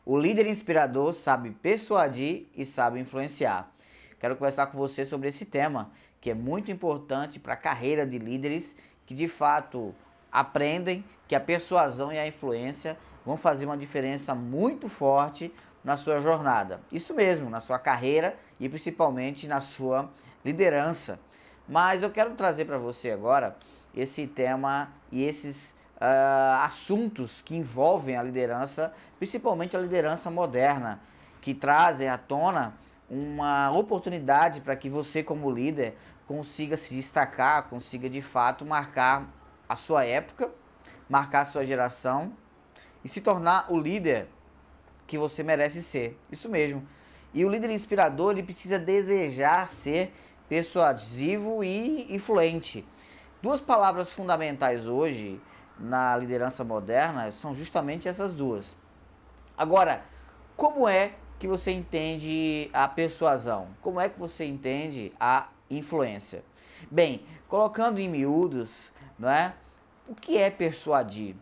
O líder inspirador sabe persuadir e sabe influenciar. Quero conversar com você sobre esse tema, que é muito importante para a carreira de líderes que de fato aprendem que a persuasão e a influência vão fazer uma diferença muito forte na sua jornada. Isso mesmo, na sua carreira e principalmente na sua liderança. Mas eu quero trazer para você agora esse tema e esses assuntos que envolvem a liderança, principalmente a liderança moderna, que trazem à tona uma oportunidade para que você, como líder, consiga se destacar, consiga de fato marcar a sua época, marcar a sua geração e se tornar o líder que você merece ser. Isso mesmo. E o líder inspirador, ele precisa desejar ser persuasivo e influente. Duas palavras fundamentais hoje na liderança moderna são justamente essas duas. Agora, como é que você entende a persuasão? Como é que você entende a influência? Bem, colocando em miúdos, não é? O que é persuadir?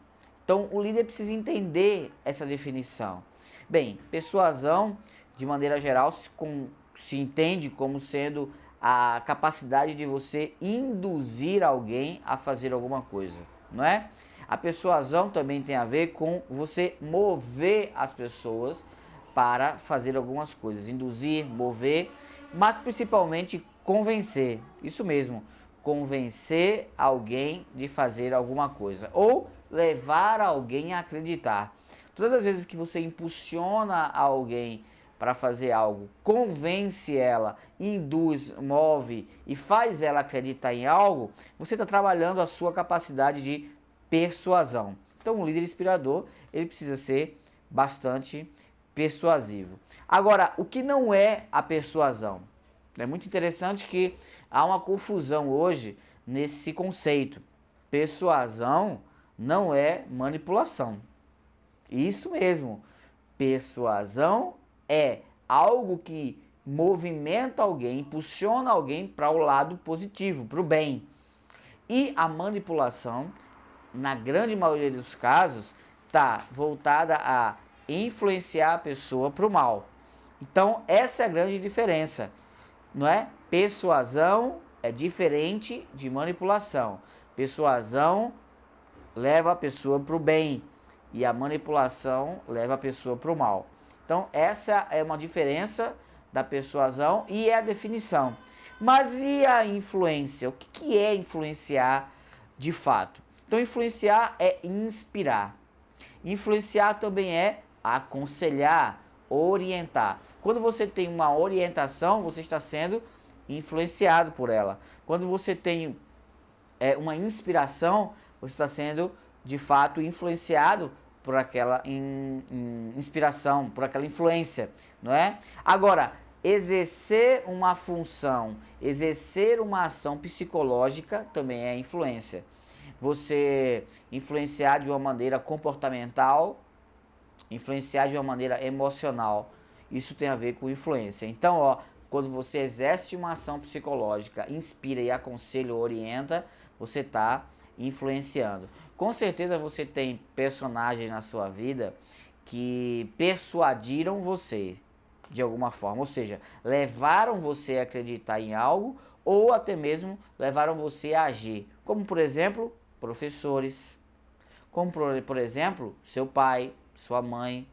Então, o líder precisa entender essa definição. Bem, persuasão, de maneira geral, se entende como sendo a capacidade de você induzir alguém a fazer alguma coisa, não é? A persuasão também tem a ver com você mover as pessoas para fazer algumas coisas, induzir, mover, mas principalmente convencer. Isso mesmo, convencer alguém de fazer alguma coisa ou levar alguém a acreditar. Todas as vezes que você impulsiona alguém para fazer algo, convence ela, induz, move e faz ela acreditar em algo, você está trabalhando a sua capacidade de persuasão. Então, um líder inspirador, ele precisa ser bastante persuasivo. Agora, o que não é a persuasão? É muito interessante que há uma confusão hoje nesse conceito. Persuasão não é manipulação. Isso mesmo. Persuasão é algo que movimenta alguém, impulsiona alguém para o lado positivo, para o bem. E a manipulação, na grande maioria dos casos, está voltada a influenciar a pessoa para o mal. Então, essa é a grande diferença, não é? Persuasão é diferente de manipulação. Persuasão leva a pessoa para o bem e a manipulação leva a pessoa para o mal. Então, essa é uma diferença da persuasão e é a definição. Mas e a influência? O que é influenciar de fato? Então, influenciar é inspirar. Influenciar também é aconselhar, orientar. Quando você tem uma orientação, você está sendo influenciado por ela. Quando você tem uma inspiração, você está sendo de fato influenciado por aquela inspiração, por aquela influência, não é? Agora, exercer uma função, exercer uma ação psicológica também é influência. Você influenciar de uma maneira comportamental, influenciar de uma maneira emocional, isso tem a ver com influência. Então, ó, quando você exerce uma ação psicológica, inspira e aconselha ou orienta, você está influenciando. Com certeza você tem personagens na sua vida que persuadiram você de alguma forma, ou seja, levaram você a acreditar em algo ou até mesmo levaram você a agir, como por exemplo, professores, como por exemplo, seu pai, sua mãe,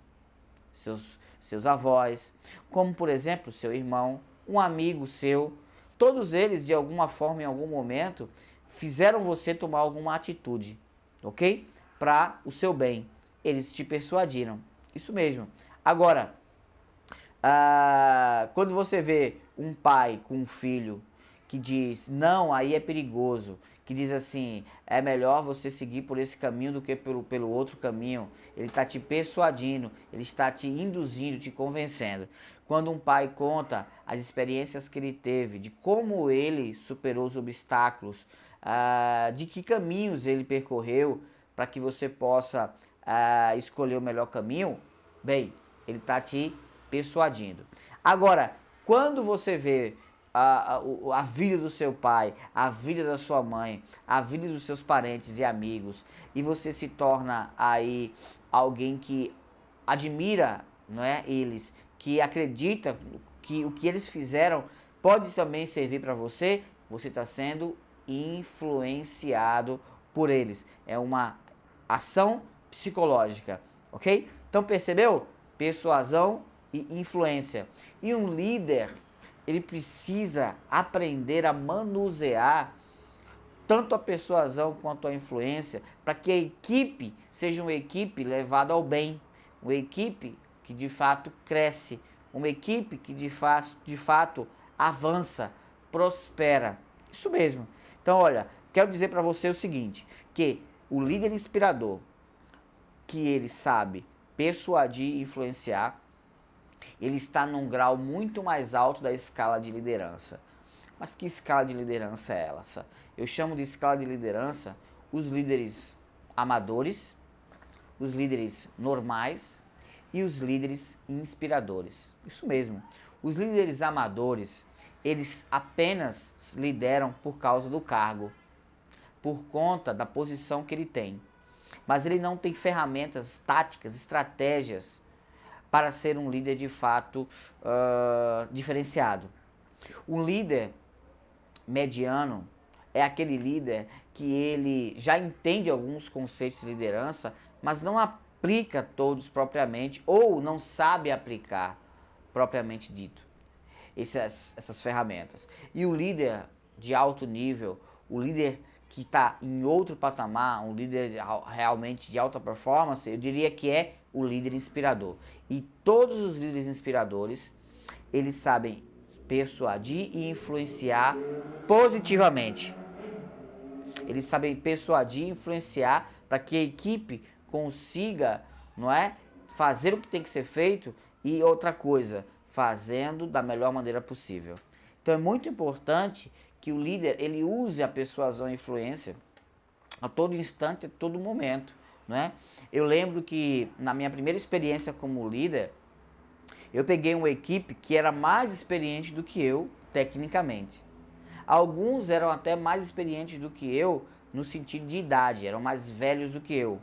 seus avós, como por exemplo, seu irmão, um amigo seu, todos eles de alguma forma, em algum momento, fizeram você tomar alguma atitude, ok? Para o seu bem. Eles te persuadiram. Isso mesmo. Agora, quando você vê um pai com um filho que diz, não, aí é perigoso, que diz assim, é melhor você seguir por esse caminho do que pelo outro caminho, ele está te persuadindo, ele está te induzindo, te convencendo. Quando um pai conta as experiências que ele teve, de como ele superou os obstáculos, de que caminhos ele percorreu para que você possa escolher o melhor caminho, bem, ele está te persuadindo. Agora, quando você vê a vida do seu pai, a vida da sua mãe, a vida dos seus parentes e amigos, e você se torna aí alguém que admira, não é? Eles que acreditam que o que eles fizeram pode também servir para você, você está sendo influenciado por eles. É uma ação psicológica, ok? Então percebeu? Persuasão e influência. E um líder, ele precisa aprender a manusear tanto a persuasão quanto a influência, para que a equipe seja uma equipe levada ao bem, uma equipe que de fato cresce, uma equipe que de fato avança, prospera. Isso mesmo. Então, olha, quero dizer para você o seguinte, que o líder inspirador, que ele sabe persuadir e influenciar, ele está num grau muito mais alto da escala de liderança. Mas que escala de liderança é essa? Eu chamo de escala de liderança os líderes amadores, os líderes normais e os líderes inspiradores. Isso mesmo. Os líderes amadores, eles apenas lideram por causa do cargo, por conta da posição que ele tem. Mas ele não tem ferramentas, táticas, estratégias para ser um líder de fato diferenciado. Um líder mediano é aquele líder que ele já entende alguns conceitos de liderança, mas não aplica todos propriamente ou não sabe aplicar propriamente dito essas ferramentas. E o líder de alto nível, o líder que está em outro patamar, um líder realmente de alta performance, eu diria que é o líder inspirador. E todos os líderes inspiradores, eles sabem persuadir e influenciar positivamente. Eles sabem persuadir e influenciar para que a equipe consiga, não é, fazer o que tem que ser feito e outra coisa, fazendo da melhor maneira possível. Então é muito importante que o líder ele use a persuasão e influência a todo instante, a todo momento, não é? Eu lembro que na minha primeira experiência como líder, eu peguei uma equipe que era mais experiente do que eu, tecnicamente. Alguns eram até mais experientes do que eu, no sentido de idade, eram mais velhos do que eu.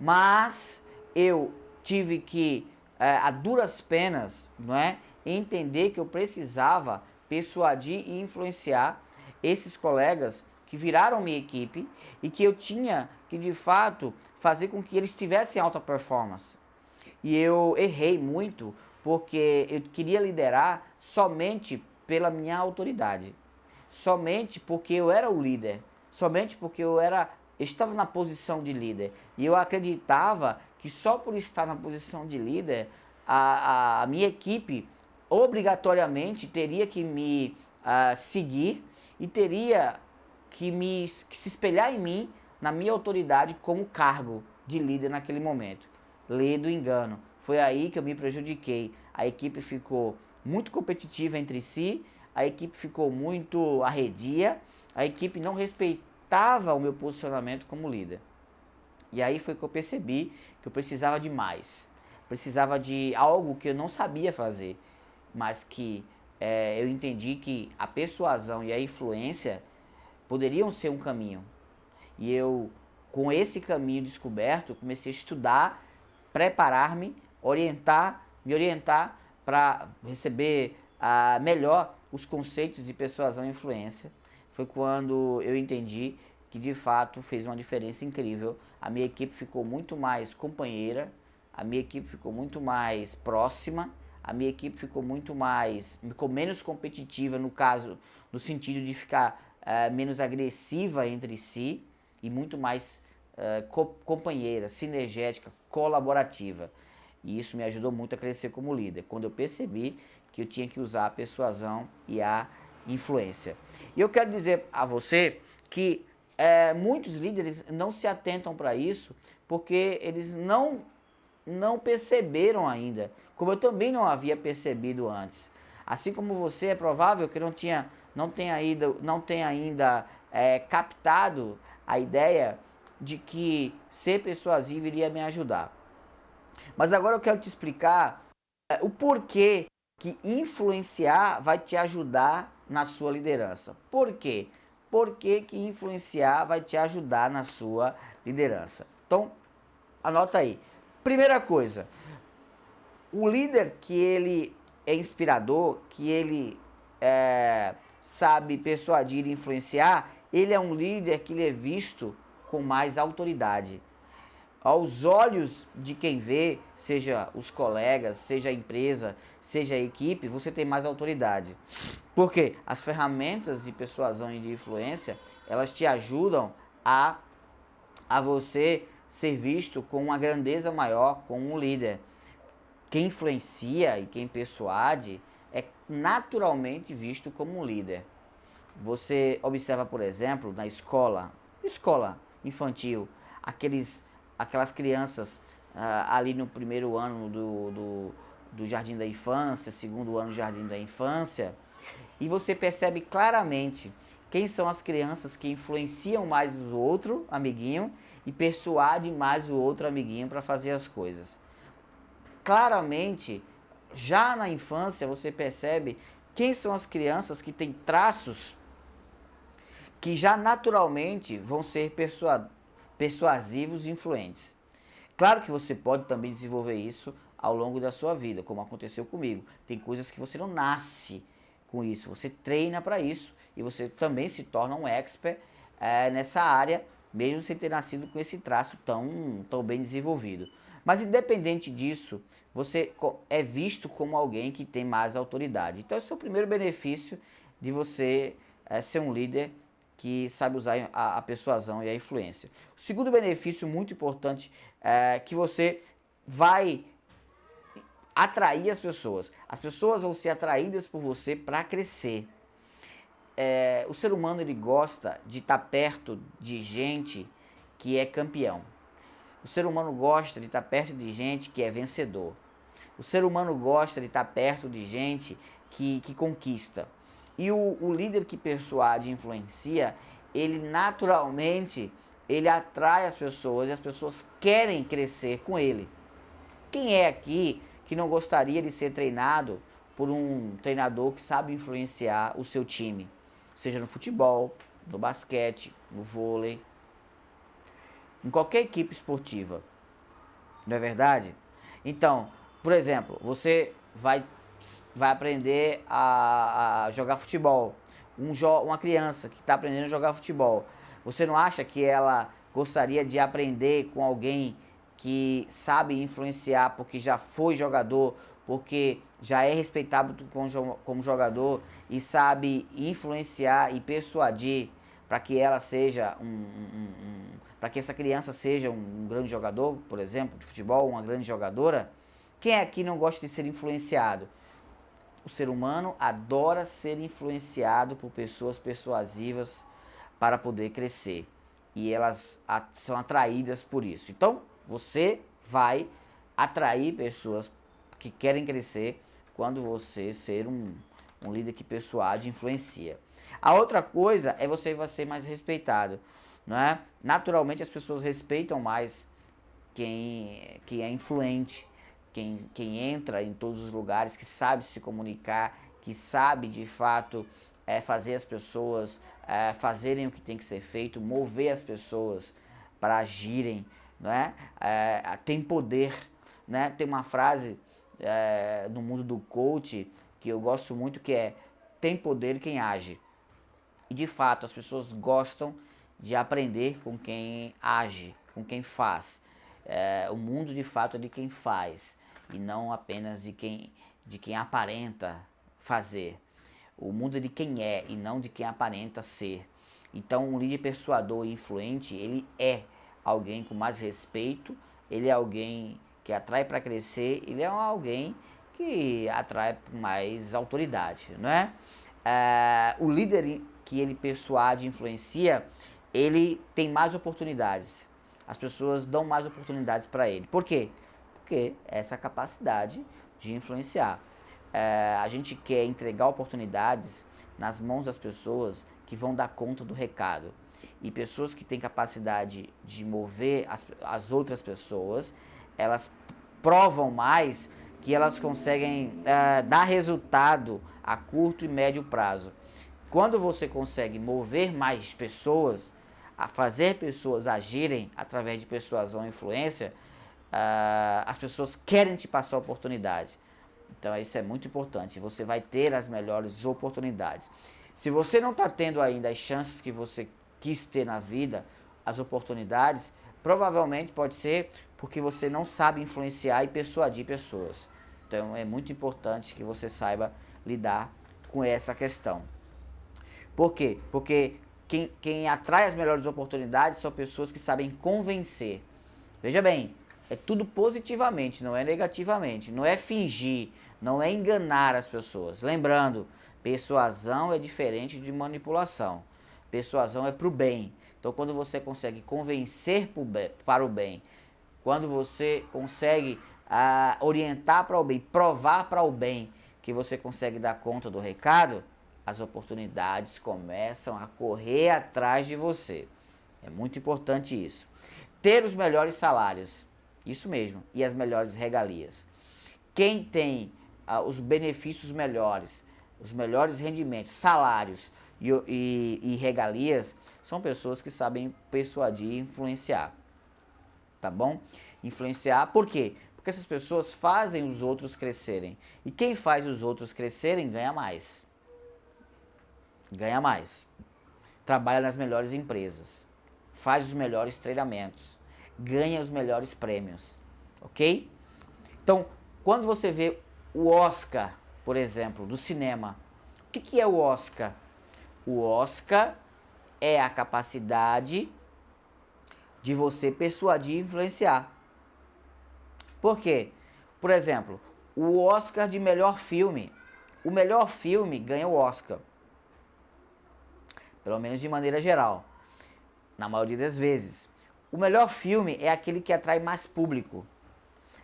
Mas eu tive que, a duras penas, não é, entender que eu precisava persuadir e influenciar esses colegas que viraram minha equipe e que eu tinha que, de fato, fazer com que eles tivessem alta performance. E eu errei muito porque eu queria liderar somente pela minha autoridade, somente porque eu era o líder, somente porque eu estava na posição de líder. E eu acreditava que só por estar na posição de líder, a minha equipe obrigatoriamente teria que me seguir e teria que se espelhar em mim, na minha autoridade como cargo de líder naquele momento. Lê do engano. Foi aí que eu me prejudiquei. A equipe ficou muito competitiva entre si, a equipe ficou muito arredia, a equipe não respeitava o meu posicionamento como líder. E aí foi que eu percebi que eu precisava de mais. Precisava de algo que eu não sabia fazer, mas que eu entendi que a persuasão e a influência poderiam ser um caminho. E eu, com esse caminho descoberto, comecei a estudar, preparar-me, me orientar para receber melhor os conceitos de persuasão e influência. Foi quando eu entendi que de fato fez uma diferença incrível. A minha equipe ficou muito mais companheira, a minha equipe ficou muito mais próxima, a minha equipe ficou menos competitiva no sentido de ficar menos agressiva entre si e muito mais companheira, sinergética, colaborativa. E isso me ajudou muito a crescer como líder, quando eu percebi que eu tinha que usar a persuasão e a influência. E eu quero dizer a você que muitos líderes não se atentam para isso, porque eles não perceberam ainda, como eu também não havia percebido antes. Assim como você, é provável que não tenha ainda captado a ideia de que ser persuasivo iria me ajudar. Mas agora eu quero te explicar o porquê que influenciar vai te ajudar na sua liderança. Por quê? Por que influenciar vai te ajudar na sua liderança? Então, anota aí. Primeira coisa, O líder que ele é inspirador, que ele sabe persuadir e influenciar, ele é um líder que ele é visto com mais autoridade. Aos olhos de quem vê, seja os colegas, seja a empresa, seja a equipe, você tem mais autoridade. Porque as ferramentas de persuasão e de influência, elas te ajudam a você ser visto com uma grandeza maior, como um líder. Quem influencia e quem persuade é naturalmente visto como um líder. Você observa, por exemplo, na escola infantil, aquelas crianças ali no primeiro ano do jardim da infância, segundo ano do jardim da infância, e você percebe claramente quem são as crianças que influenciam mais o outro amiguinho e persuadem mais o outro amiguinho para fazer as coisas. Claramente, já na infância você percebe quem são as crianças que têm traços que já naturalmente vão ser persuasivos e influentes. Claro que você pode também desenvolver isso ao longo da sua vida, como aconteceu comigo. Tem coisas que você não nasce com isso, você treina para isso e você também se torna um expert nessa área, mesmo sem ter nascido com esse traço tão bem desenvolvido. Mas independente disso, você é visto como alguém que tem mais autoridade. Então esse é o primeiro benefício de você ser um líder que sabe usar a persuasão e a influência. O segundo benefício muito importante é que você vai atrair as pessoas. As pessoas vão ser atraídas por você para crescer. O ser humano ele gosta de estar perto de gente que é campeão. O ser humano gosta de estar perto de gente que é vencedor. O ser humano gosta de estar perto de gente que conquista. E o líder que persuade e influencia, ele naturalmente ele atrai as pessoas e as pessoas querem crescer com ele. Quem é aqui que não gostaria de ser treinado por um treinador que sabe influenciar o seu time? Seja no futebol, no basquete, no vôlei, em qualquer equipe esportiva. Não é verdade? Então, por exemplo, você vai aprender a jogar futebol. Uma criança que está aprendendo a jogar futebol. Você não acha que ela gostaria de aprender com alguém que sabe influenciar porque já foi jogador, porque já é respeitado como jogador e sabe influenciar e persuadir para que ela seja para que essa criança seja um grande jogador, por exemplo, de futebol, uma grande jogadora? Quem aqui não gosta de ser influenciado? O ser humano adora ser influenciado por pessoas persuasivas para poder crescer. E elas são atraídas por isso. Então, você vai atrair pessoas que querem crescer quando você ser um líder que persuade e influencia. A outra coisa é você vai ser mais respeitado, não é? Naturalmente as pessoas respeitam mais quem é influente, quem entra em todos os lugares, que sabe se comunicar, que sabe de fato fazer as pessoas fazerem o que tem que ser feito, mover as pessoas para agirem, não é? Tem poder, né? Tem uma frase no mundo do coach que eu gosto muito que é: tem poder quem age. E de fato as pessoas gostam de aprender com quem age, com quem faz. O mundo de fato é de quem faz e não apenas de quem aparenta fazer. O mundo é de quem é e não de quem aparenta ser. Então um líder persuador e influente, ele é alguém com mais respeito, ele é alguém que atrai para crescer, ele é alguém que atrai com mais autoridade, não é? O líder que ele persuade e influencia, ele tem mais oportunidades. As pessoas dão mais oportunidades para ele. Por quê? Porque essa capacidade de influenciar. A gente quer entregar oportunidades nas mãos das pessoas que vão dar conta do recado. E pessoas que têm capacidade de mover as outras pessoas, elas provam mais que elas conseguem dar resultado a curto e médio prazo. Quando você consegue mover mais pessoas, a fazer pessoas agirem através de persuasão e influência, as pessoas querem te passar a oportunidade. Então isso é muito importante, você vai ter as melhores oportunidades. Se você não está tendo ainda as chances que você quis ter na vida, as oportunidades, provavelmente pode ser porque você não sabe influenciar e persuadir pessoas. Então é muito importante que você saiba lidar com essa questão. Por quê? Porque quem atrai as melhores oportunidades são pessoas que sabem convencer. Veja bem, é tudo positivamente, não é negativamente. Não é fingir, não é enganar as pessoas. Lembrando, persuasão é diferente de manipulação. Persuasão é para o bem. Então, quando você consegue convencer para o bem, quando você consegue orientar para o bem, provar para o bem que você consegue dar conta do recado, as oportunidades começam a correr atrás de você. É muito importante isso. Ter os melhores salários, isso mesmo, e as melhores regalias. Quem tem os benefícios melhores, os melhores rendimentos, salários e regalias, são pessoas que sabem persuadir e influenciar. Tá bom? Influenciar, por quê? Porque essas pessoas fazem os outros crescerem. E quem faz os outros crescerem ganha mais. Ganha mais. Trabalha nas melhores empresas. Faz os melhores treinamentos. Ganha os melhores prêmios. Ok? Então, quando você vê o Oscar, por exemplo, do cinema, o que é o Oscar? O Oscar é a capacidade de você persuadir e influenciar. Por quê? Por exemplo, o Oscar de melhor filme. O melhor filme ganha o Oscar. Pelo menos de maneira geral. Na maioria das vezes. O melhor filme é aquele que atrai mais público.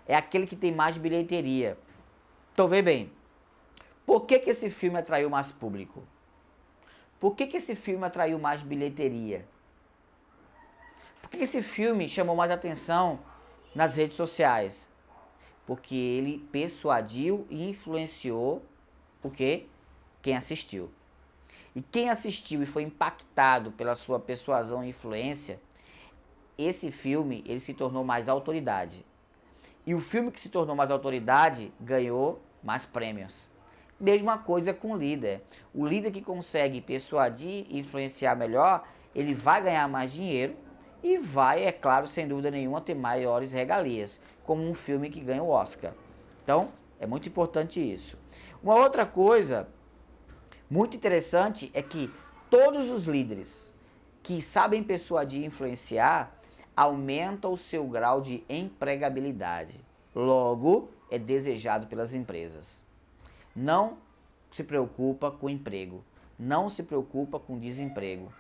É aquele que tem mais bilheteria. Então, vê bem. Por que esse filme atraiu mais público? Por que esse filme atraiu mais bilheteria? Por que esse filme chamou mais atenção nas redes sociais? Porque ele persuadiu e influenciou o quê? Quem assistiu. E quem assistiu e foi impactado pela sua persuasão e influência, esse filme ele se tornou mais autoridade. E o filme que se tornou mais autoridade ganhou mais prêmios. Mesma coisa com o líder. O líder que consegue persuadir e influenciar melhor, ele vai ganhar mais dinheiro e vai, é claro, sem dúvida nenhuma, ter maiores regalias, como um filme que ganha o Oscar. Então, é muito importante isso. Uma outra coisa muito interessante é que todos os líderes que sabem persuadir e influenciar aumentam o seu grau de empregabilidade. Logo, é desejado pelas empresas. Não se preocupa com emprego. Não se preocupa com desemprego.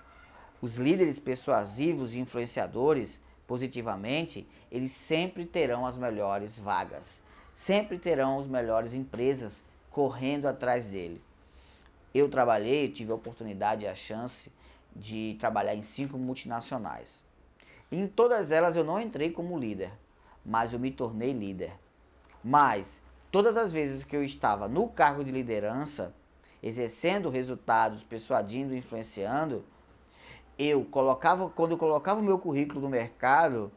Os líderes persuasivos e influenciadores, positivamente, eles sempre terão as melhores vagas. Sempre terão as melhores empresas correndo atrás dele. Eu tive a oportunidade e a chance de trabalhar em 5 multinacionais. Em todas elas eu não entrei como líder, mas eu me tornei líder. Mas todas as vezes que eu estava no cargo de liderança, exercendo resultados, persuadindo, influenciando, quando eu colocava o meu currículo no mercado,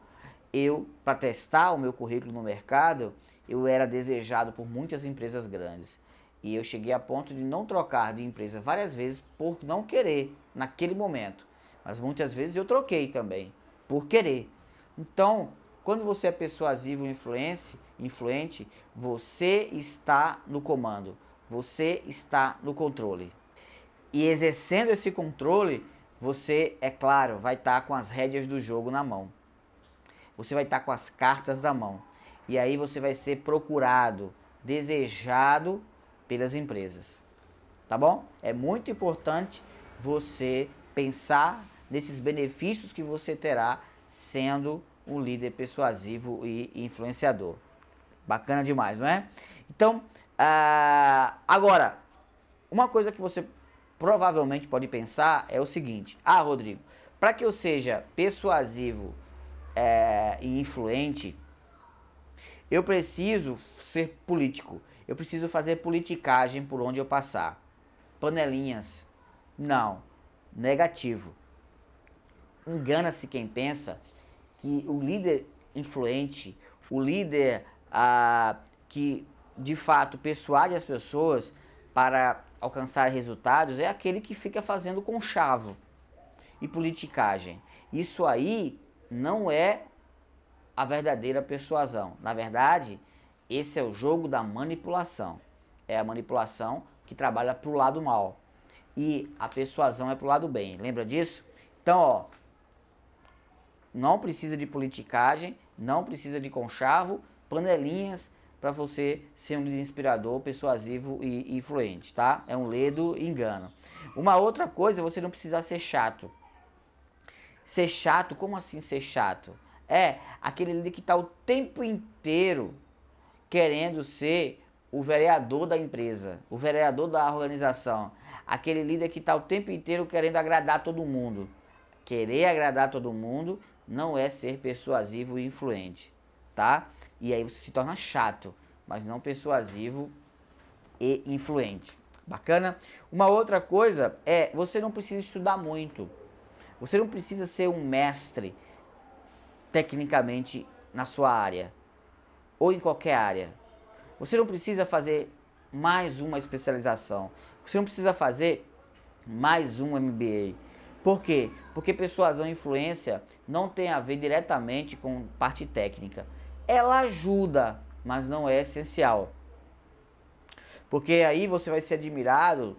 para testar o meu currículo no mercado, eu era desejado por muitas empresas grandes. E eu cheguei a ponto de não trocar de empresa várias vezes por não querer naquele momento. Mas muitas vezes eu troquei também, por querer. Então, quando você é persuasivo e influente, você está no comando, você está no controle. E exercendo esse controle, você, é claro, vai estar com as rédeas do jogo na mão. Você vai estar com as cartas na mão. E aí você vai ser procurado, desejado pelas empresas. Tá bom? É muito importante você pensar nesses benefícios que você terá sendo um líder persuasivo e influenciador. Bacana demais, não é? Então, agora, uma coisa que você provavelmente pode pensar é o seguinte: Rodrigo, para que eu seja persuasivo e influente, eu preciso ser político. Eu preciso fazer politicagem por onde eu passar. Panelinhas. Não. Negativo. Engana-se quem pensa que o líder influente, o líder que de fato persuade as pessoas para alcançar resultados é aquele que fica fazendo conchavo e politicagem. Isso aí não é a verdadeira persuasão. Na verdade, esse é o jogo da manipulação. É a manipulação que trabalha para o lado mal. E a persuasão é para o lado bem. Lembra disso? Então, ó, não precisa de politicagem, não precisa de conchavo, panelinhas para você ser um líder inspirador, persuasivo e influente, tá? É um ledo engano. Uma outra coisa, você não precisa ser chato. Ser chato, como assim ser chato? É aquele líder que está o tempo inteiro querendo ser o vereador da empresa, o vereador da organização. Aquele líder que está o tempo inteiro querendo agradar todo mundo. Querer agradar todo mundo não é ser persuasivo e influente, tá? E aí você se torna chato, mas não persuasivo e influente. Bacana? Uma outra coisa é, você não precisa estudar muito. Você não precisa ser um mestre tecnicamente na sua área ou em qualquer área. Você não precisa fazer mais uma especialização. Você não precisa fazer mais um MBA. Por quê? Porque persuasão e influência não tem a ver diretamente com parte técnica. Ela ajuda, mas não é essencial. Porque aí você vai ser admirado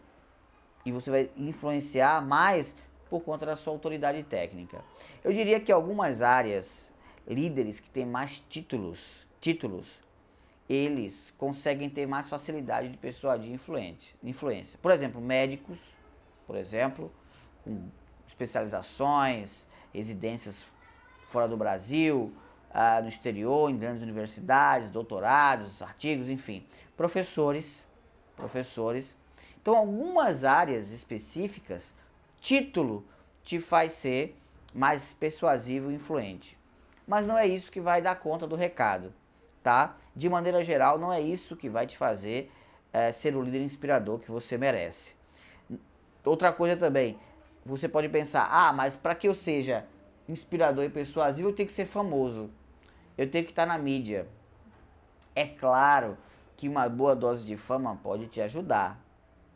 e você vai influenciar mais por conta da sua autoridade técnica. Eu diria que algumas áreas, líderes que têm mais títulos, eles conseguem ter mais facilidade de persuadir influência. Por exemplo, médicos, por exemplo, com especializações, residências fora do Brasil, no exterior, em grandes universidades, doutorados, artigos, enfim. Professores. Então, algumas áreas específicas, título te faz ser mais persuasivo e influente. Mas não é isso que vai dar conta do recado, tá? De maneira geral, não é isso que vai te fazer ser o líder inspirador que você merece. Outra coisa também, você pode pensar, mas para que eu seja inspirador e persuasivo, eu tenho que ser famoso. Eu tenho que estar na mídia. É claro que uma boa dose de fama pode te ajudar.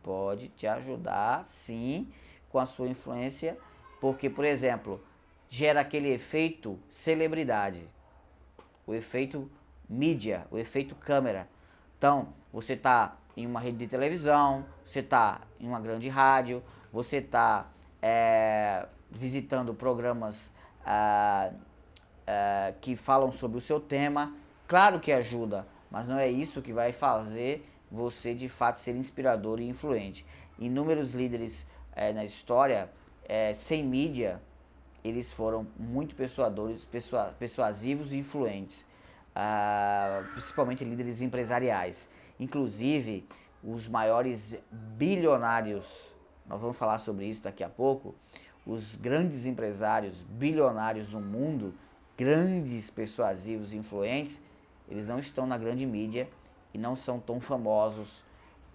Pode te ajudar, sim, com a sua influência, porque, por exemplo, gera aquele efeito celebridade, o efeito mídia, o efeito câmera. Então, você está em uma rede de televisão, você está em uma grande rádio, você está visitando programas que falam sobre o seu tema. Claro que ajuda, mas não é isso que vai fazer você de fato ser inspirador e influente. Inúmeros líderes na história, sem mídia, eles foram muito persuasivos e influentes, principalmente líderes empresariais. Inclusive, os maiores bilionários, nós vamos falar sobre isso daqui a pouco, os grandes empresários bilionários do mundo, grandes, persuasivos e influentes, eles não estão na grande mídia e não são tão famosos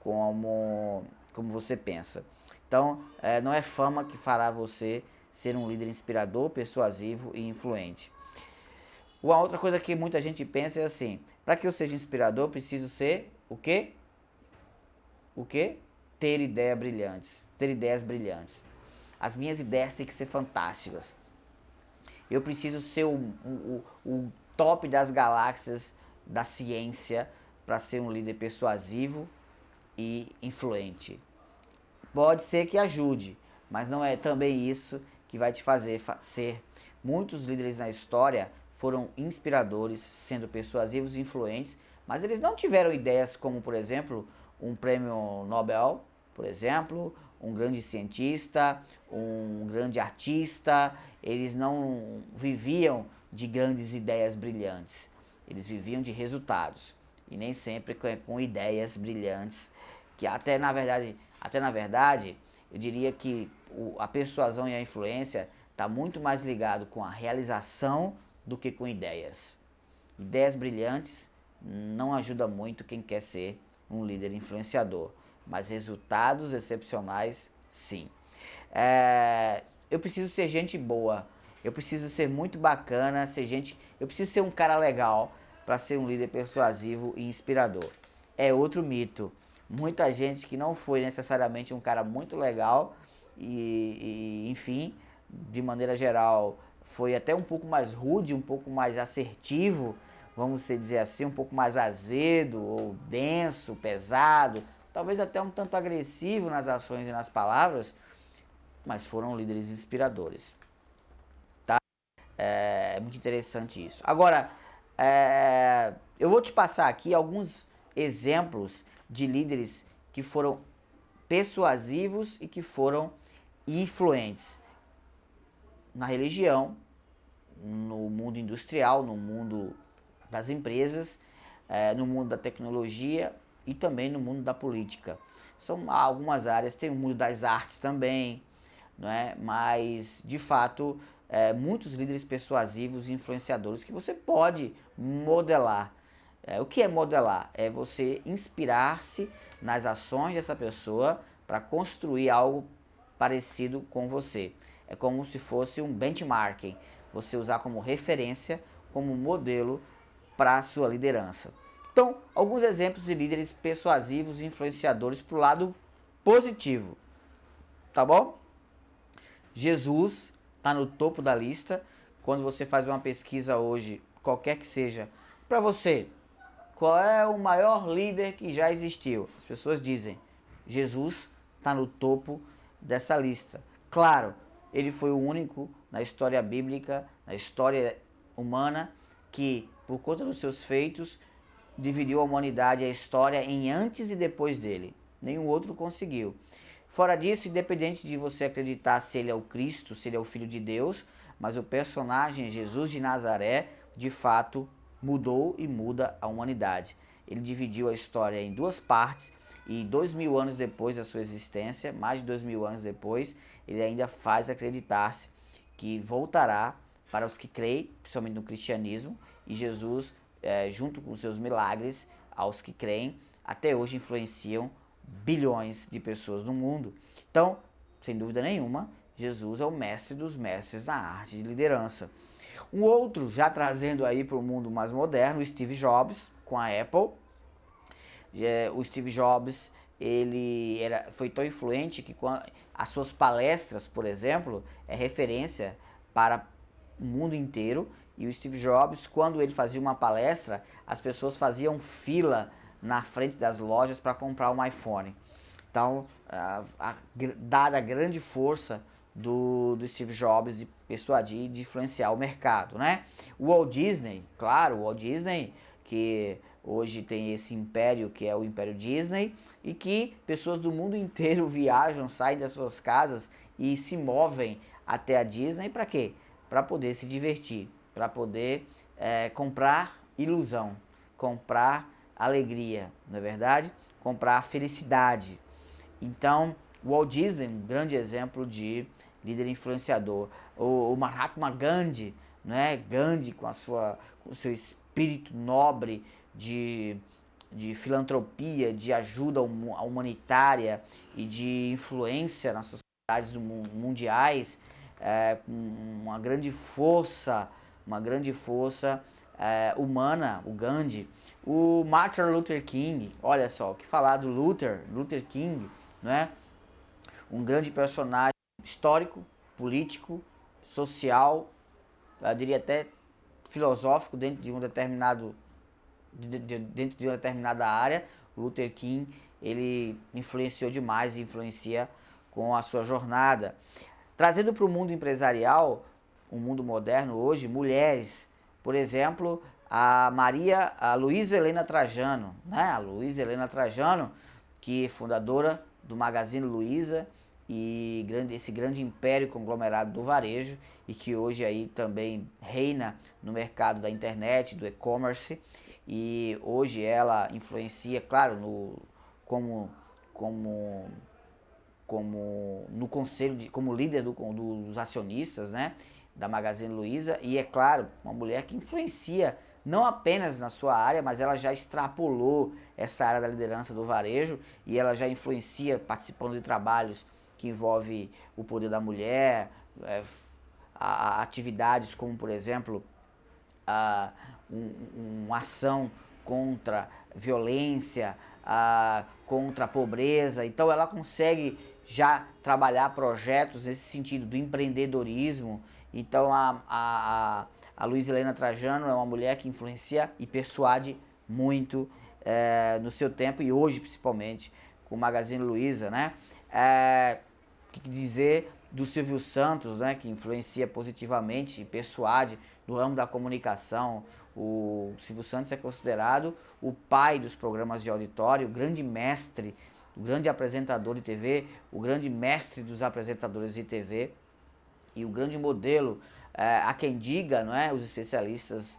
como você pensa. Então, não é fama que fará você ser um líder inspirador, persuasivo e influente. Uma outra coisa que muita gente pensa é assim, para que eu seja inspirador, eu preciso ser o quê? O quê? Ter ideias brilhantes. As minhas ideias têm que ser fantásticas. Eu preciso ser o top das galáxias da ciência para ser um líder persuasivo e influente. Pode ser que ajude, mas não é também isso que vai te fazer ser. Muitos líderes na história foram inspiradores, sendo persuasivos e influentes, mas eles não tiveram ideias como, por exemplo, um prêmio Nobel, por exemplo, um grande cientista, um grande artista. Eles não viviam de grandes ideias brilhantes, eles viviam de resultados e nem sempre com ideias brilhantes, que até na verdade eu diria que a persuasão e a influência está muito mais ligado com a realização do que com ideias. Ideias brilhantes não ajuda muito quem quer ser um líder influenciador, mas resultados excepcionais, sim. Eu preciso ser gente boa, eu preciso ser muito bacana, eu preciso ser um cara legal, para ser um líder persuasivo e inspirador. É outro mito. Muita gente que não foi necessariamente um cara muito legal enfim, de maneira geral, foi até um pouco mais rude, um pouco mais assertivo, vamos dizer assim, um pouco mais azedo ou denso, pesado, talvez até um tanto agressivo nas ações e nas palavras, mas foram líderes inspiradores. Tá? É muito interessante isso. Agora, eu vou te passar aqui alguns exemplos de líderes que foram persuasivos e que foram influentes na religião, no mundo industrial, no mundo das empresas, no mundo da tecnologia e também no mundo da política. São algumas áreas, tem o mundo das artes também, não é? Mas de fato, muitos líderes persuasivos e influenciadores que você pode modelar. O que é modelar? É você inspirar-se nas ações dessa pessoa para construir algo parecido com você. É como se fosse um benchmarking, você usar como referência, como modelo para a sua liderança. Então, alguns exemplos de líderes persuasivos e influenciadores para o lado positivo, tá bom? Jesus está no topo da lista. Quando você faz uma pesquisa hoje, qualquer que seja, para você, qual é o maior líder que já existiu? As pessoas dizem, Jesus está no topo dessa lista. Claro, ele foi o único na história bíblica, na história humana, que, por conta dos seus feitos, dividiu a humanidade e a história em antes e depois dele. Nenhum outro conseguiu. Fora disso, independente de você acreditar se ele é o Cristo, se ele é o Filho de Deus, mas o personagem Jesus de Nazaré, de fato, mudou e muda a humanidade. Ele dividiu a história em duas partes e 2000 anos depois da sua existência, mais de 2000 anos depois, ele ainda faz acreditar-se que voltará para os que creem, principalmente no cristianismo, e Jesus, junto com seus milagres, aos que creem, até hoje influenciam bilhões de pessoas no mundo. Então, sem dúvida nenhuma, Jesus é o mestre dos mestres na arte de liderança. Um outro, já trazendo aí para o mundo mais moderno, o Steve Jobs, com a Apple. O Steve Jobs, foi tão influente que as suas palestras, por exemplo, é referência para o mundo inteiro. E o Steve Jobs, quando ele fazia uma palestra, as pessoas faziam fila na frente das lojas para comprar um iPhone. Então, dada a grande força do Steve Jobs de persuadir, de influenciar o mercado, né? O Walt Disney, claro, o Walt Disney, que hoje tem esse império que é o Império Disney, e que pessoas do mundo inteiro viajam, saem das suas casas e se movem até a Disney para quê? Para poder se divertir, para poder comprar ilusão, comprar alegria, não é verdade? Comprar felicidade. Então, o Walt Disney, um grande exemplo de líder influenciador. O Mahatma Gandhi, né? Gandhi com o seu espírito nobre de filantropia, de ajuda humanitária e de influência nas sociedades mundiais, com uma grande força humana, o Gandhi. O Martin Luther King, olha só, o que falar do Luther King, né? Um grande personagem histórico, político, social, eu diria até filosófico dentro de dentro de uma determinada área. Luther King, ele influenciou demais e influencia com a sua jornada. Trazendo para o mundo empresarial, o mundo moderno hoje, mulheres, por exemplo, a Luísa Helena Trajano, né? A Luísa Helena Trajano, que é fundadora do Magazine Luiza e esse grande império conglomerado do varejo e que hoje aí também reina no mercado da internet, do e-commerce, e hoje ela influencia, claro, como no conselho, como líder dos acionistas, né, da Magazine Luiza, e é claro, uma mulher que influencia não apenas na sua área, mas ela já extrapolou essa área da liderança do varejo e ela já influencia participando de trabalhos que envolvem o poder da mulher, atividades como, por exemplo, uma ação contra violência, contra a pobreza. Então ela consegue já trabalhar projetos nesse sentido do empreendedorismo. Então a Luiza Helena Trajano é uma mulher que influencia e persuade muito no seu tempo e hoje principalmente com o Magazine Luiza, né? O que dizer do Silvio Santos, né, que influencia positivamente e persuade no ramo da comunicação. O Silvio Santos é considerado o pai dos programas de auditório, o grande mestre, o grande apresentador de TV, o grande mestre dos apresentadores de TV e o grande modelo, há quem diga, não é, os especialistas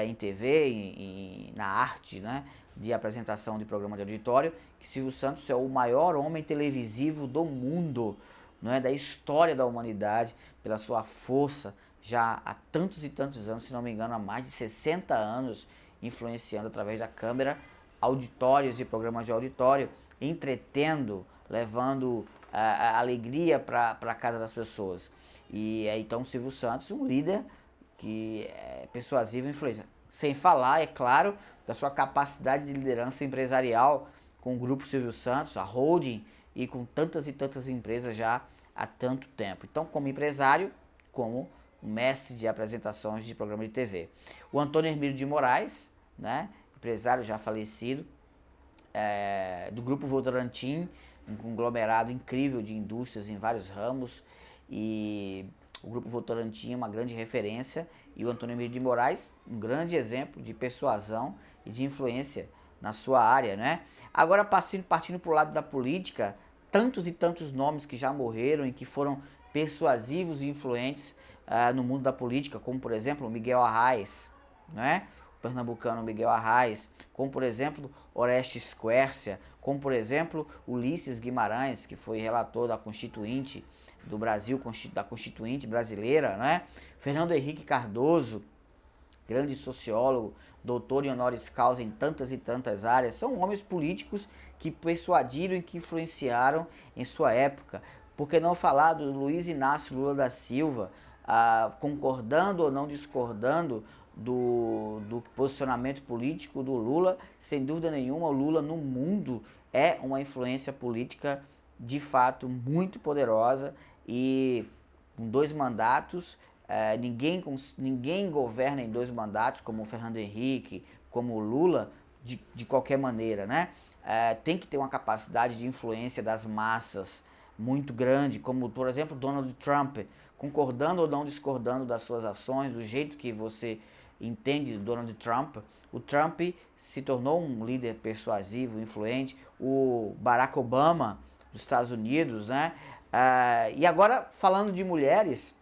em TV, na arte, né, de apresentação de programa de auditório, que Silvio Santos é o maior homem televisivo do mundo, não é, da história da humanidade, pela sua força, já há tantos e tantos anos, se não me engano, há mais de 60 anos, influenciando através da câmera, auditórios e programas de auditório, entretendo, levando a alegria para a casa das pessoas. E então Silvio Santos, um líder que é persuasivo e influência. Sem falar, é claro, da sua capacidade de liderança empresarial com o Grupo Silvio Santos, a holding, e com tantas e tantas empresas já há tanto tempo. Então, como empresário, como mestre de apresentações de programa de TV. O Antônio Hermílio de Moraes, né, empresário já falecido, do Grupo Votorantim, um conglomerado incrível de indústrias em vários ramos, e o Grupo Votorantim é uma grande referência, e o Antônio Hermílio de Moraes, um grande exemplo de persuasão e de influência na sua área, né? Agora, partindo para o lado da política, tantos e tantos nomes que já morreram e que foram persuasivos e influentes no mundo da política, como por exemplo Miguel Arraes, né? O pernambucano Miguel Arraes, como por exemplo Orestes Quércia, como por exemplo Ulisses Guimarães, que foi relator da Constituinte do Brasil, da Constituinte brasileira, né? Fernando Henrique Cardoso, grande sociólogo, doutor em honoris causa em tantas e tantas áreas, são homens políticos que persuadiram e que influenciaram em sua época. Por que não falar do Luiz Inácio Lula da Silva, concordando ou não discordando do posicionamento político do Lula? Sem dúvida nenhuma, o Lula no mundo é uma influência política de fato muito poderosa, e com 2 mandatos, ninguém governa em 2 mandatos, como o Fernando Henrique, como o Lula, de qualquer maneira, né? Tem que ter uma capacidade de influência das massas muito grande, como por exemplo Donald Trump, concordando ou não discordando das suas ações, do jeito que você entende Donald Trump. O Trump se tornou um líder persuasivo, influente. O Barack Obama dos Estados Unidos, né? E agora falando de mulheres,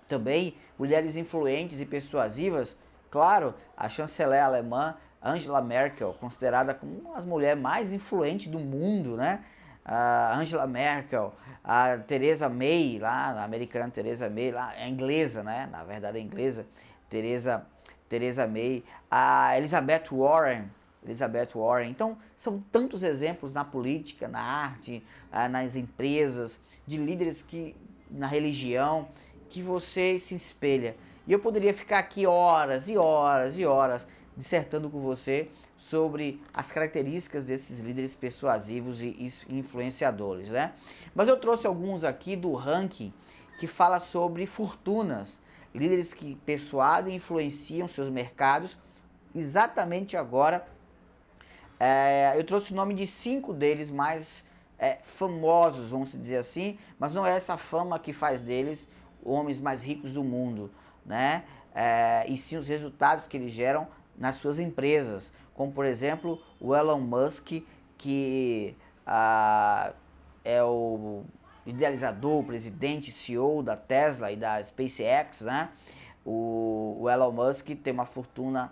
também mulheres influentes e persuasivas, claro, a chanceler alemã Angela Merkel, considerada como uma das mulheres mais influentes do mundo, né? A Angela Merkel, a Theresa May, lá, a americana Theresa May, lá, é inglesa, né? Na verdade é inglesa, Theresa May, a Elizabeth Warren. Então, são tantos exemplos na política, na arte, nas empresas, de líderes que, na religião, que você se espelha. E eu poderia ficar aqui horas e horas e horas dissertando com você sobre as características desses líderes persuasivos e influenciadores, né? Mas eu trouxe alguns aqui do ranking que fala sobre fortunas, líderes que persuadem e influenciam seus mercados. Exatamente agora, eu trouxe o nome de 5 deles mais famosos, vamos dizer assim, mas não é essa fama que faz deles homens mais ricos do mundo, né? E sim os resultados que eles geram nas suas empresas, como por exemplo o Elon Musk, que é o idealizador, o presidente, CEO da Tesla e da SpaceX, né? O Elon Musk tem uma fortuna,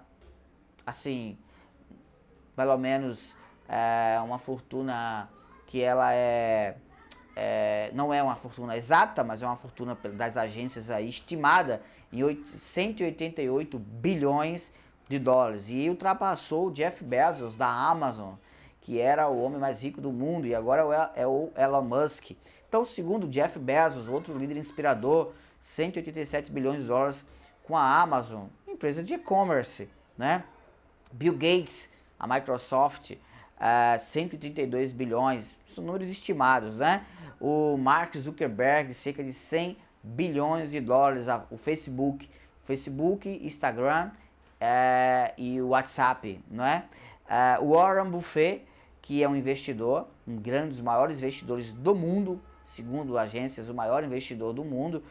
assim, pelo menos uma fortuna que ela não é uma fortuna exata, mas é uma fortuna das agências aí estimada em 188 bilhões de dólares, e ultrapassou o Jeff Bezos da Amazon, que era o homem mais rico do mundo, e agora é o Elon Musk. Então, segundo Jeff Bezos, outro líder inspirador, 187 bilhões de dólares com a Amazon, empresa de e-commerce, né? Bill Gates, a Microsoft, 132 bilhões, são números estimados, né? O Mark Zuckerberg, cerca de 100 bilhões de dólares, o Facebook, Instagram e o WhatsApp, não é? O Warren Buffett, que é um investidor, um dos maiores investidores do mundo, segundo agências, o maior investidor do mundo,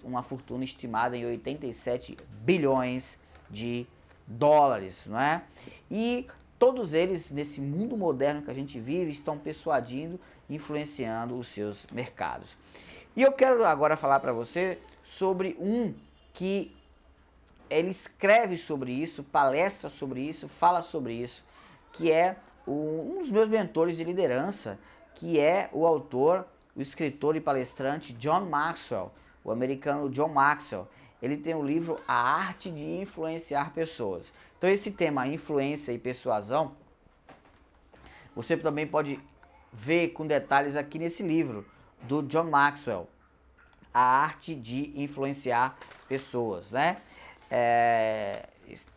uma fortuna estimada em 87 bilhões de dólares, não é? E todos eles, nesse mundo moderno que a gente vive, estão persuadindo, influenciando os seus mercados. E eu quero agora falar para você sobre um que ele escreve sobre isso, palestra sobre isso, fala sobre isso, que é um dos meus mentores de liderança, que é o autor, o escritor e palestrante John Maxwell, o americano John Maxwell. Ele tem o livro A Arte de Influenciar Pessoas. Então esse tema, influência e persuasão, você também pode ver com detalhes aqui nesse livro do John Maxwell, A Arte de Influenciar Pessoas, né?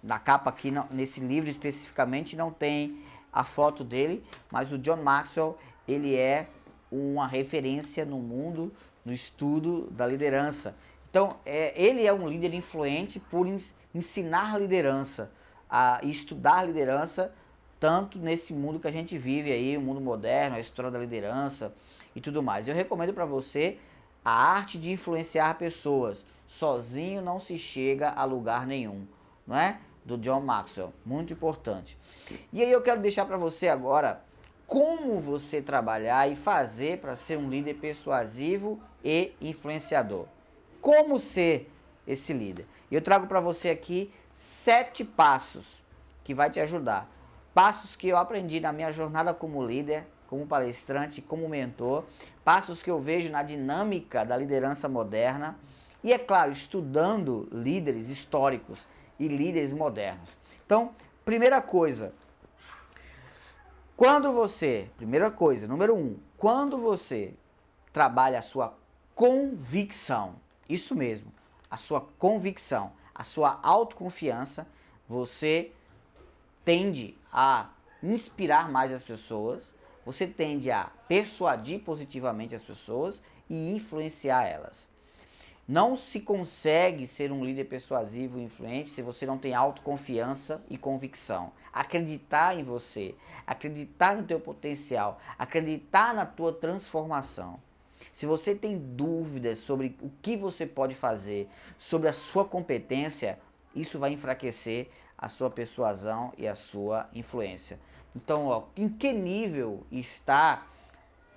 Na capa aqui, nesse livro especificamente, não tem a foto dele, mas o John Maxwell, ele é uma referência no mundo, no estudo da liderança. Então, ele é um líder influente por ensinar liderança, a estudar liderança, tanto nesse mundo que a gente vive aí, o mundo moderno, a história da liderança e tudo mais. Eu recomendo para você A Arte de Influenciar Pessoas. Sozinho não se chega a lugar nenhum, não é? Do John Maxwell, muito importante. E aí eu quero deixar para você agora como você trabalhar e fazer para ser um líder persuasivo e influenciador. Como ser esse líder? Eu trago para você aqui 7 passos que vai te ajudar. Passos que eu aprendi na minha jornada como líder, como palestrante, como mentor. Passos que eu vejo na dinâmica da liderança moderna. E é claro, estudando líderes históricos e líderes modernos. Então, primeira coisa, número 1, quando você trabalha a sua convicção, isso mesmo, a sua convicção, a sua autoconfiança, você tende a inspirar mais as pessoas, você tende a persuadir positivamente as pessoas e influenciar elas. Não se consegue ser um líder persuasivo e influente se você não tem autoconfiança e convicção. Acreditar em você, acreditar no teu potencial, acreditar na tua transformação. Se você tem dúvidas sobre o que você pode fazer, sobre a sua competência, isso vai enfraquecer a sua persuasão e a sua influência. Então, em que nível está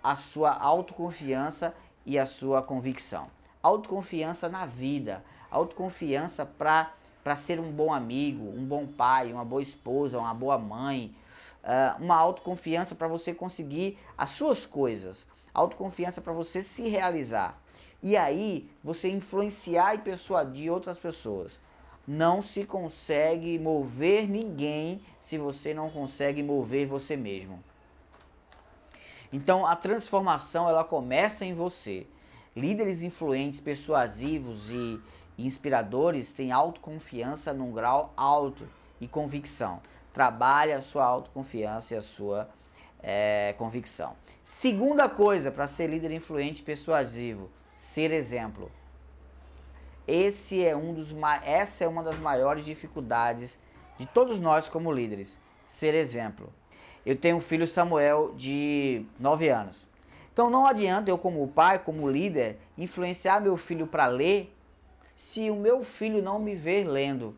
a sua autoconfiança e a sua convicção? Autoconfiança na vida, autoconfiança para ser um bom amigo, um bom pai, uma boa esposa, uma boa mãe, uma autoconfiança para você conseguir as suas coisas, autoconfiança para você se realizar. E aí você influenciar e persuadir outras pessoas. Não se consegue mover ninguém se você não consegue mover você mesmo. Então a transformação ela começa em você. Líderes influentes, persuasivos e inspiradores têm autoconfiança num grau alto e convicção. Trabalhe a sua autoconfiança e a sua convicção. Segunda coisa para ser líder influente e persuasivo, ser exemplo. Essa é uma das maiores dificuldades de todos nós como líderes, ser exemplo. Eu tenho um filho Samuel de 9 anos. Então não adianta eu como pai, como líder, influenciar meu filho para ler, se o meu filho não me ver lendo.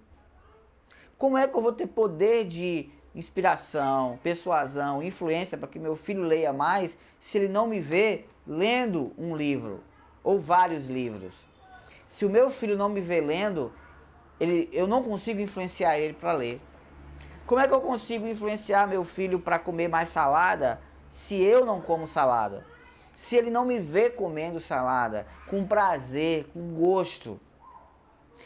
Como é que eu vou ter poder de inspiração, persuasão, influência para que meu filho leia mais, se ele não me vê lendo um livro ou vários livros? Se o meu filho não me vê lendo, eu não consigo influenciar ele para ler. Como é que eu consigo influenciar meu filho para comer mais salada se eu não como salada? Se ele não me vê comendo salada, com prazer, com gosto.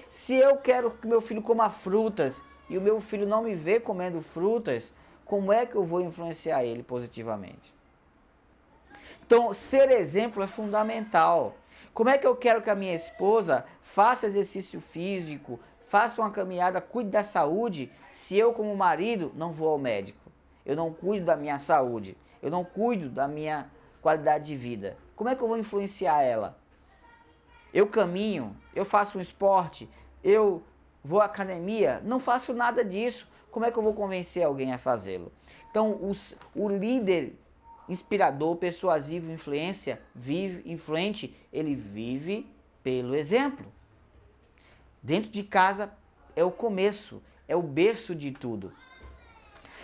Se eu quero que meu filho coma frutas e o meu filho não me vê comendo frutas, como é que eu vou influenciar ele positivamente? Então, ser exemplo é fundamental. Como é que eu quero que a minha esposa faça exercício físico, faça uma caminhada, cuide da saúde, Se eu, como marido, não vou ao médico, eu não cuido da minha saúde, eu não cuido da minha qualidade de vida, como é que eu vou influenciar ela? Eu caminho, eu faço um esporte, eu vou à academia, não faço nada disso. Como é que eu vou convencer alguém a fazê-lo? Então, o líder inspirador, persuasivo, influente, ele vive pelo exemplo. Dentro de casa é o começo, é o berço de tudo.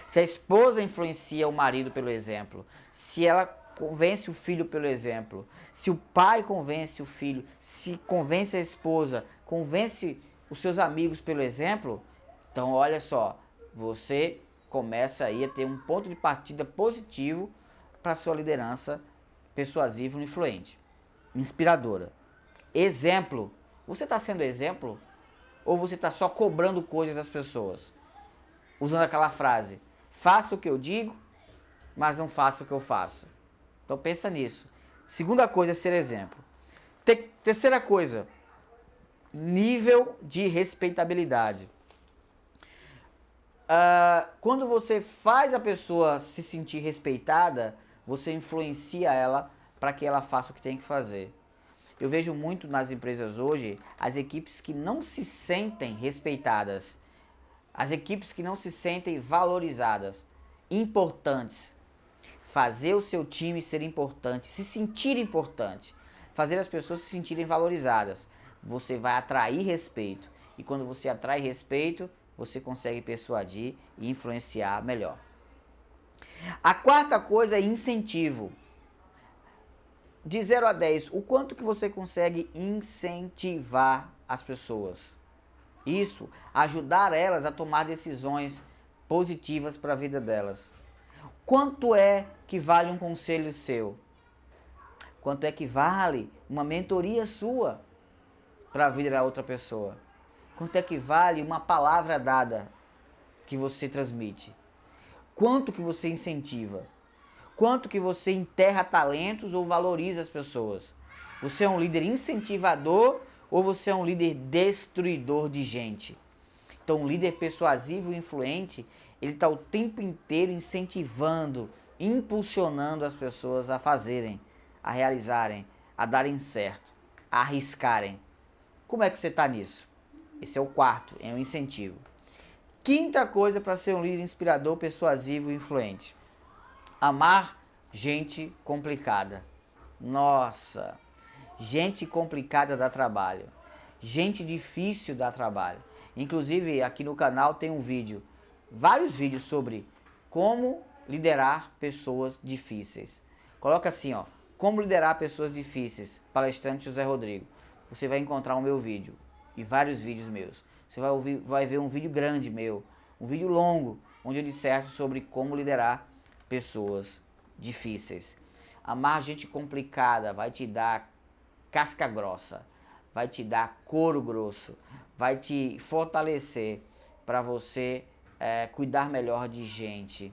Se a esposa influencia o marido pelo exemplo, se ela convence o filho pelo exemplo, se o pai convence o filho, se convence a esposa, convence os seus amigos pelo exemplo, então olha só, você começa aí a ter um ponto de partida positivo para a sua liderança persuasiva e influente, inspiradora. Exemplo. Você está sendo exemplo? Ou você está só cobrando coisas das pessoas? Usando aquela frase, faça o que eu digo, mas não faça o que eu faço. Então pensa nisso. Segunda coisa é ser exemplo. Terceira coisa, nível de respeitabilidade. Quando você faz a pessoa se sentir respeitada, você influencia ela para que ela faça o que tem que fazer. Eu vejo muito nas empresas hoje as equipes que não se sentem respeitadas, as equipes que não se sentem valorizadas, importantes. Fazer o seu time ser importante, se sentir importante, fazer as pessoas se sentirem valorizadas. Você vai atrair respeito. E quando você atrai respeito, você consegue persuadir e influenciar melhor. A quarta coisa é incentivo. De 0 a 10, o quanto que você consegue incentivar as pessoas? Isso, ajudar elas a tomar decisões positivas para a vida delas. Quanto é que vale um conselho seu? Quanto é que vale uma mentoria sua para a vida da outra pessoa? Quanto é que vale uma palavra dada que você transmite? Quanto que você incentiva? Quanto que você enterra talentos ou valoriza as pessoas? Você é um líder incentivador ou você é um líder destruidor de gente? Então, um líder persuasivo e influente, ele está o tempo inteiro incentivando, impulsionando as pessoas a fazerem, a realizarem, a darem certo, a arriscarem. Como é que você está nisso? Esse é o quarto, é um incentivo. Quinta coisa para ser um líder inspirador, persuasivo e influente. Amar gente complicada. Nossa, gente complicada dá trabalho. Gente difícil dá trabalho. Inclusive, aqui no canal tem um vídeo, vários vídeos sobre como liderar pessoas difíceis. Coloca assim, ó, como liderar pessoas difíceis, palestrante José Rodrigo. Você vai encontrar o meu vídeo e vários vídeos meus. Você vai ver um vídeo grande meu, um vídeo longo, onde eu disserto sobre como liderar pessoas difíceis. Amar gente complicada vai te dar casca grossa, vai te dar couro grosso, vai te fortalecer para você cuidar melhor de gente.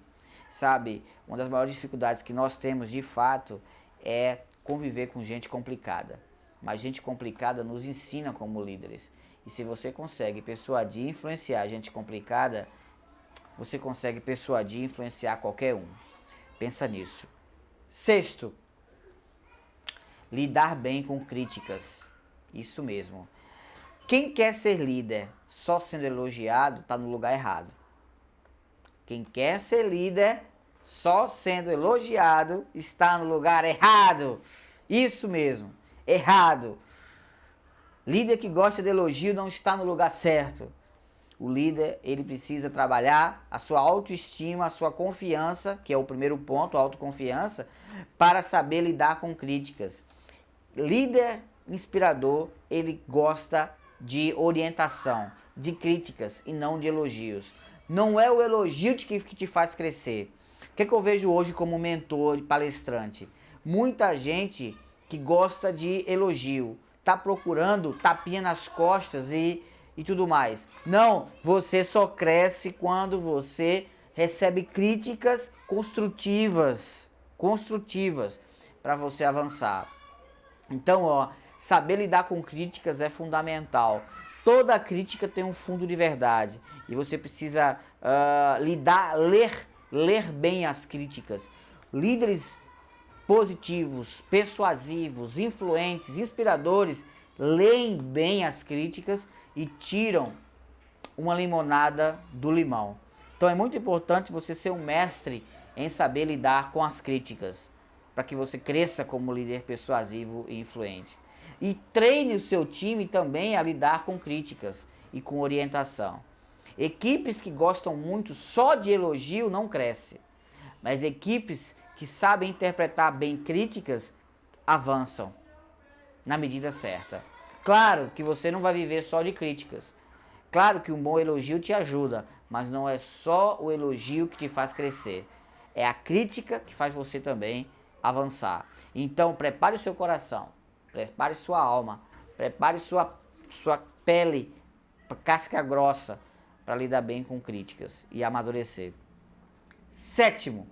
Sabe, uma das maiores dificuldades que nós temos de fato é conviver com gente complicada. Mas gente complicada nos ensina como líderes. E se você consegue persuadir e influenciar gente complicada, você consegue persuadir e influenciar qualquer um. Pensa nisso. Sexto, lidar bem com críticas. Isso mesmo. Quem quer ser líder só sendo elogiado está no lugar errado. Quem quer ser líder só sendo elogiado está no lugar errado. Isso mesmo, errado. Líder que gosta de elogio não está no lugar certo. O líder, ele precisa trabalhar a sua autoestima, a sua confiança, que é o primeiro ponto, a autoconfiança, para saber lidar com críticas. Líder inspirador, ele gosta de orientação, de críticas e não de elogios. Não é o elogio que te faz crescer. O que eu vejo hoje como mentor e palestrante? Muita gente que gosta de elogio, tá procurando tapinha nas costas e tudo mais. Não, você só cresce quando você recebe críticas construtivas para você avançar. Então, ó, saber lidar com críticas é fundamental. Toda crítica tem um fundo de verdade e você precisa ler bem as críticas. Líderes positivos, persuasivos, influentes, inspiradores, leem bem as críticas e tiram uma limonada do limão. Então é muito importante você ser um mestre em saber lidar com as críticas, para que você cresça como líder persuasivo e influente. E treine o seu time também a lidar com críticas e com orientação. Equipes que gostam muito só de elogio não crescem, mas equipes que sabem interpretar bem críticas avançam na medida certa. Claro que você não vai viver só de críticas. Claro que um bom elogio te ajuda, mas não é só o elogio que te faz crescer. É a crítica que faz você também avançar. Então prepare o seu coração, prepare sua alma, prepare sua pele, casca grossa, para lidar bem com críticas e amadurecer. Sétimo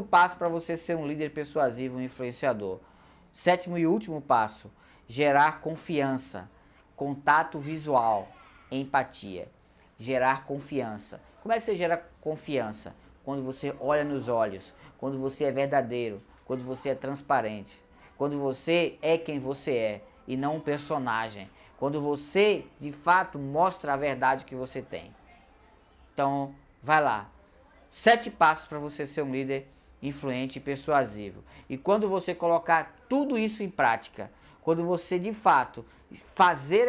passo para você ser um líder persuasivo e influenciador. Sétimo e último passo, gerar confiança, contato visual, empatia. Gerar confiança. Como é que você gera confiança? Quando você olha nos olhos, quando você é verdadeiro, quando você é transparente, quando você é quem você é e não um personagem, quando você de fato mostra a verdade que você tem. Então, vai lá. 7 passos para você ser um líder influente e persuasivo. E quando você colocar tudo isso em prática, quando você de fato fazer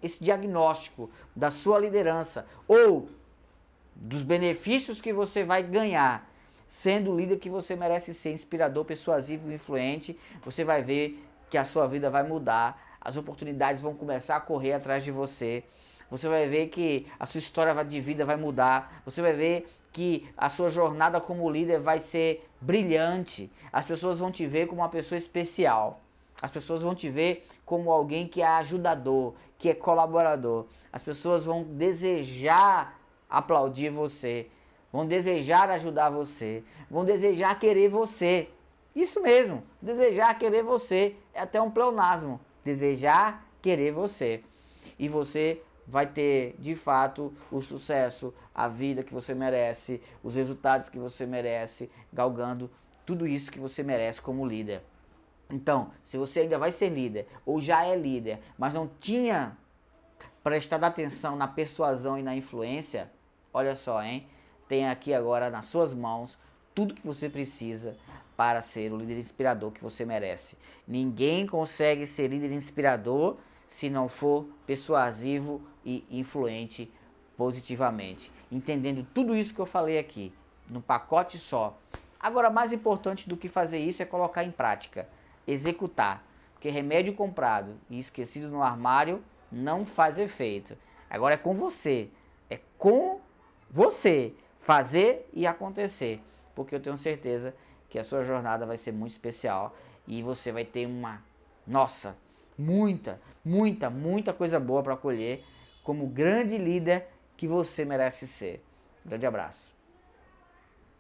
esse diagnóstico da sua liderança ou dos benefícios que você vai ganhar sendo o líder que você merece ser, inspirador, persuasivo e influente, você vai ver que a sua vida vai mudar, as oportunidades vão começar a correr atrás de você, você vai ver que a sua história de vida vai mudar, você vai ver que a sua jornada como líder vai ser brilhante, as pessoas vão te ver como uma pessoa especial, as pessoas vão te ver como alguém que é ajudador, que é colaborador, as pessoas vão desejar aplaudir você, vão desejar ajudar você, vão desejar querer você. Isso mesmo, desejar querer você é até um pleonasmo, desejar querer você. E você vai ter, de fato, o sucesso, a vida que você merece, os resultados que você merece, galgando tudo isso que você merece como líder. Então, se você ainda vai ser líder, ou já é líder, mas não tinha prestado atenção na persuasão e na influência, olha só, hein? Tem aqui agora nas suas mãos tudo que você precisa para ser o líder inspirador que você merece. Ninguém consegue ser líder inspirador se não for persuasivo e influente positivamente. Entendendo tudo isso que eu falei aqui, num pacote só. Agora, mais importante do que fazer isso é colocar em prática, executar. Porque remédio comprado e esquecido no armário não faz efeito. Agora é com você. É com você fazer e acontecer. Porque eu tenho certeza que a sua jornada vai ser muito especial e você vai ter nossa, muita coisa boa para colher como grande líder que você merece ser. Grande abraço.